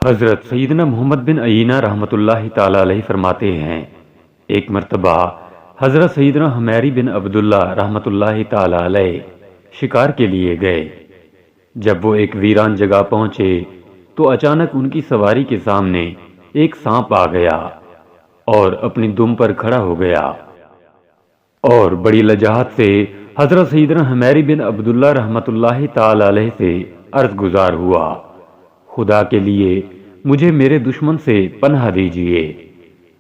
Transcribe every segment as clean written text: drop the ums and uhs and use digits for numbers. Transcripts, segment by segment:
حضرت سیدنا محمد بن عینہ رحمۃ اللہ تعالی علیہ فرماتے ہیں، ایک مرتبہ حضرت سیدنا حمیری بن عبداللہ رحمۃ اللہ تعالی علیہ شکار کے لیے گئے۔ جب وہ ایک ویران جگہ پہنچے تو اچانک ان کی سواری کے سامنے ایک سانپ آ گیا اور اپنی دم پر کھڑا ہو گیا اور بڑی لجاجت سے حضرت سیدنا حمیری بن عبداللہ رحمۃ اللہ تعالی علیہ سے عرض گزار ہوا، خدا کے لیے مجھے میرے دشمن سے پناہ دیجیے۔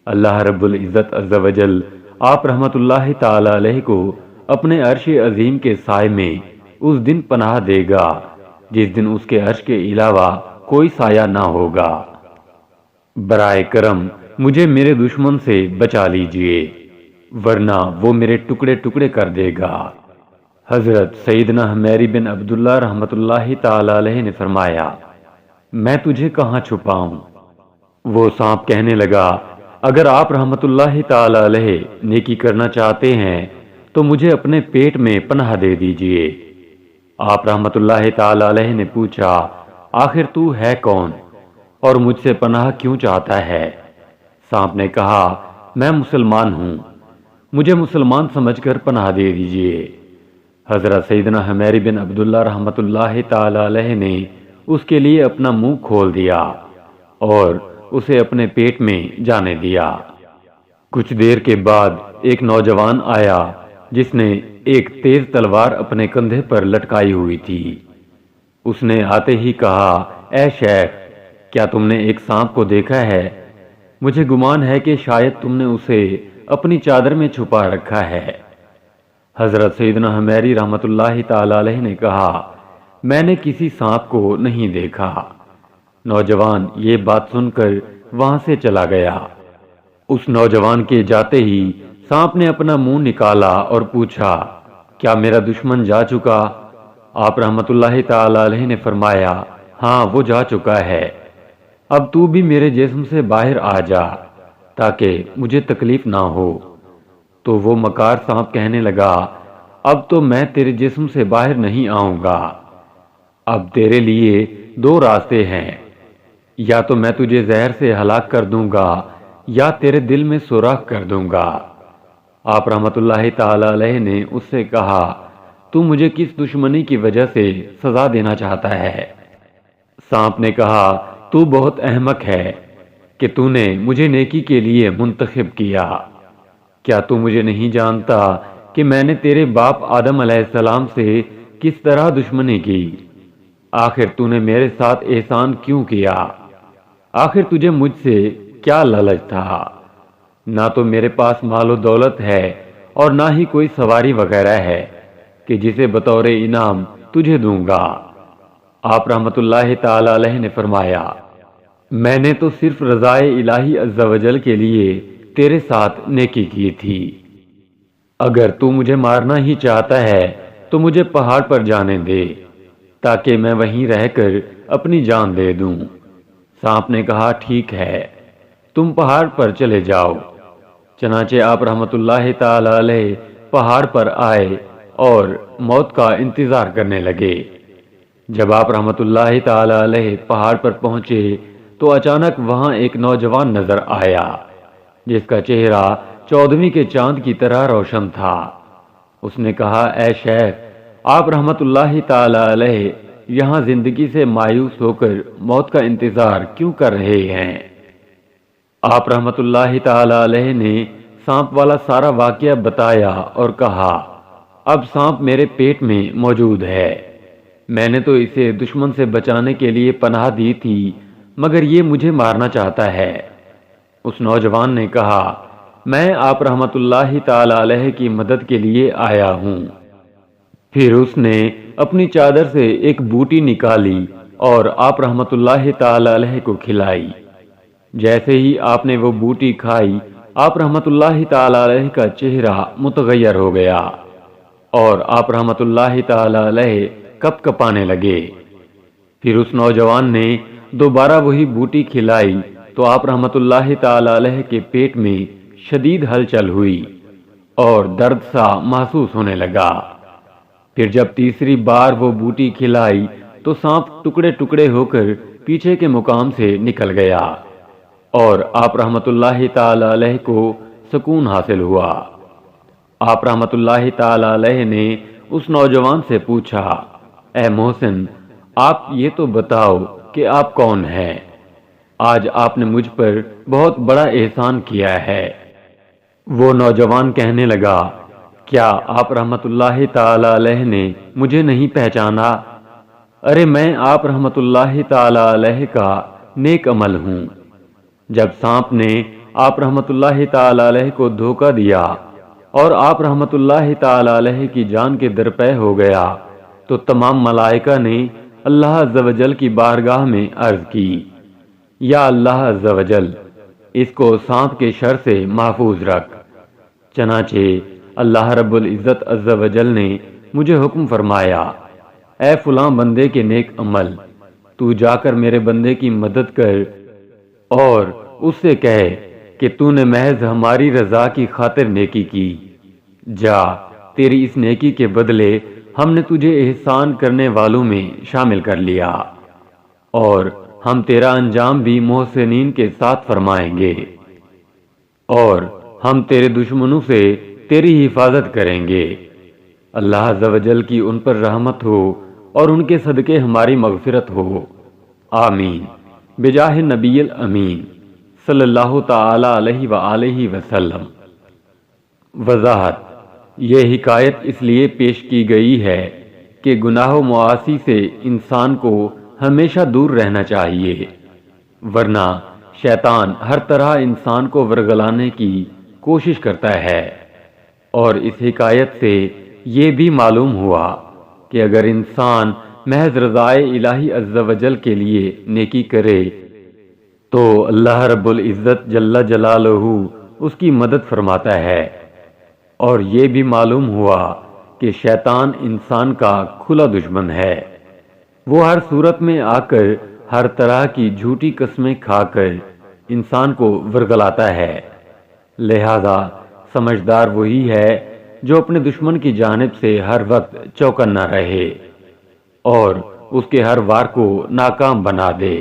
اللہ رب العزت عز و جل آپ رحمت اللہ تعالی علیہ کو اپنے عرش عظیم کے سائے میں اس دن پناہ دے گا جس دن اس کے عرش کے علاوہ کوئی سایہ نہ ہوگا۔ برائے کرم مجھے میرے دشمن سے بچا لیجیے ورنہ وہ میرے ٹکڑے ٹکڑے کر دے گا۔ حضرت سیدنا حمیری بن عبداللہ رحمت اللہ تعالی علیہ نے فرمایا، میں تجھے کہاں چھپاؤں؟ وہ سانپ کہنے لگا، اگر آپ رحمت اللہ تعالی علیہ نیکی کرنا چاہتے ہیں تو مجھے اپنے پیٹ میں پناہ دے دیجیے۔ آپ رحمت اللہ تعالی علیہ نے پوچھا، آخر تو ہے کون اور مجھ سے پناہ کیوں چاہتا ہے؟ سانپ نے کہا، میں مسلمان ہوں، مجھے مسلمان سمجھ کر پناہ دے دیجیے۔ حضرت سیدنا حمیری بن عبداللہ رحمت اللہ تعالی علیہ نے اس کے لیے اپنا منہ کھول دیا اور اسے اپنے پیٹ میں جانے دیا۔ کچھ دیر کے بعد ایک نوجوان آیا جس نے ایک تیز تلوار اپنے کندھے پر لٹکائی ہوئی تھی۔ اس نے آتے ہی کہا، اے شیخ، کیا تم نے ایک سانپ کو دیکھا ہے؟ مجھے گمان ہے کہ شاید تم نے اسے اپنی چادر میں چھپا رکھا ہے۔ حضرت سیدنا حمیری رحمت اللہ تعالی علیہ نے کہا، میں نے کسی سانپ کو نہیں دیکھا۔ نوجوان یہ بات سن کر وہاں سے چلا گیا۔ اس نوجوان کے جاتے ہی سانپ نے اپنا منہ نکالا اور پوچھا، کیا میرا دشمن جا چکا؟ آپ رحمت اللہ تعالی علیہ نے فرمایا، ہاں وہ جا چکا ہے، اب تو بھی میرے جسم سے باہر آ جا تاکہ مجھے تکلیف نہ ہو۔ تو وہ مکار سانپ کہنے لگا، اب تو میں تیرے جسم سے باہر نہیں آؤں گا، اب تیرے لیے دو راستے ہیں، یا تو میں تجھے زہر سے ہلاک کر دوں گا یا تیرے دل میں سوراخ کر دوں گا۔ آپ رحمت اللہ تعالی علیہ نے اس سے کہا، تو مجھے کس دشمنی کی وجہ سے سزا دینا چاہتا ہے؟ سانپ نے کہا، تو بہت احمق ہے کہ تو نے مجھے نیکی کے لیے منتخب کیا۔ کیا تو مجھے نہیں جانتا کہ میں نے تیرے باپ آدم علیہ السلام سے کس طرح دشمنی کی؟ آخر تو نے میرے ساتھ احسان کیوں کیا؟ آخر تجھے مجھ سے کیا لالچ تھا؟ نہ تو میرے پاس مال و دولت ہے اور نہ ہی کوئی سواری وغیرہ ہے کہ جسے بطور انعام تجھے دوں گا۔ آپ رحمت اللہ تعالی علیہ نے فرمایا، میں نے تو صرف رضائے الہی عز و جل کے لیے تیرے ساتھ نیکی کی تھی۔ اگر تو مجھے مارنا ہی چاہتا ہے تو مجھے پہاڑ پر جانے دے تاکہ میں وہیں رہ کر اپنی جان دے دوں۔ سانپ نے کہا، ٹھیک ہے، تم پہاڑ پر چلے جاؤ۔ چنانچہ آپ رحمت اللہ تعالی علیہ پہاڑ پر آئے اور موت کا انتظار کرنے لگے۔ جب آپ رحمت اللہ تعالی علیہ پہاڑ پر پہنچے تو اچانک وہاں ایک نوجوان نظر آیا جس کا چہرہ 14ویں کے چاند کی طرح روشن تھا۔ اس نے کہا، اے شیخ، آپ رحمت اللہ تعالی علیہ یہاں زندگی سے مایوس ہو کر موت کا انتظار کیوں کر رہے ہیں؟ آپ رحمت اللہ تعالی علیہ نے سانپ والا سارا واقعہ بتایا اور کہا، اب سانپ میرے پیٹ میں موجود ہے، میں نے تو اسے دشمن سے بچانے کے لیے پناہ دی تھی مگر یہ مجھے مارنا چاہتا ہے۔ اس نوجوان نے کہا، میں آپ رحمت اللہ تعالی علیہ کی مدد کے لیے آیا ہوں۔ پھر اس نے اپنی چادر سے ایک بوٹی نکالی اور آپ رحمت اللہ تعالی علیہ کو کھلائی۔ جیسے ہی آپ نے وہ بوٹی کھائی، آپ رحمت اللہ تعالی علیہ کا چہرہ متغیر ہو گیا اور آپ رحمت اللہ تعالی علیہ کپ کپانے لگے۔ پھر اس نوجوان نے دوبارہ وہی بوٹی کھلائی تو آپ رحمت اللہ تعالی علیہ کے پیٹ میں شدید ہلچل ہوئی اور درد سا محسوس ہونے لگا۔ پھر جب تیسری بار وہ بوٹی کھلائی تو سانپ ٹکڑے ٹکڑے ہو کر پیچھے کے مقام سے نکل گیا اور آپ رحمت اللہ تعالی علیہ کو سکون حاصل ہوا۔ آپ رحمت اللہ تعالی علیہ نے اس نوجوان سے پوچھا، اے محسن، آپ یہ تو بتاؤ کہ آپ کون ہیں؟ آج آپ نے مجھ پر بہت بڑا احسان کیا ہے۔ وہ نوجوان کہنے لگا، کیا آپ رحمت اللہ تعالی علیہ نے مجھے نہیں پہچانا؟ ارے میں آپ رحمت اللہ تعالی علیہ کا نیک عمل ہوں۔ جب سانپ نے آپ رحمت اللہ تعالی علیہ کو دھوکہ دیا اور آپ رحمت اللہ تعالی علیہ کی جان کے درپے ہو گیا تو تمام ملائکہ نے اللہ عز و جل کی بارگاہ میں عرض کی، یا اللہ عز و جل، اس کو سانپ کے شر سے محفوظ رکھ۔ چنانچہ اللہ رب العزت عز و جل نے مجھے حکم فرمایا، اے فلاں بندے کے نیک عمل، تو جا کر میرے بندے کی مدد کر اور اس سے کہے کہ تو نے محض ہماری رضا کی خاطر نیکی کی۔ جا، تیری اس نیکی کے بدلے ہم نے تجھے احسان کرنے والوں میں شامل کر لیا، اور ہم تیرا انجام بھی محسنین کے ساتھ فرمائیں گے، اور ہم تیرے دشمنوں سے تیری حفاظت کریں گے۔ اللہ عز و جل کی ان پر رحمت ہو اور ان کے صدقے ہماری مغفرت ہو، آمین، بجاہ نبی الامین صلی اللہ تعالی علیہ وآلہ وسلم۔ وضاحت: یہ حکایت اس لیے پیش کی گئی ہے کہ گناہ و معاصی سے انسان کو ہمیشہ دور رہنا چاہیے، ورنہ شیطان ہر طرح انسان کو ورگلانے کی کوشش کرتا ہے۔ اور اس حکایت سے یہ بھی معلوم ہوا کہ اگر انسان محض رضائے الہی عز و جل کے لیے نیکی کرے تو اللہ رب العزت جل جلالہ اس کی مدد فرماتا ہے۔ اور یہ بھی معلوم ہوا کہ شیطان انسان کا کھلا دشمن ہے، وہ ہر صورت میں آ کر ہر طرح کی جھوٹی قسمیں کھا کر انسان کو ورگلاتا ہے۔ لہذا سمجھدار وہی ہے جو اپنے دشمن کی جانب سے ہر وقت چوکنا رہے اور اس کے ہر وار کو ناکام بنا دے۔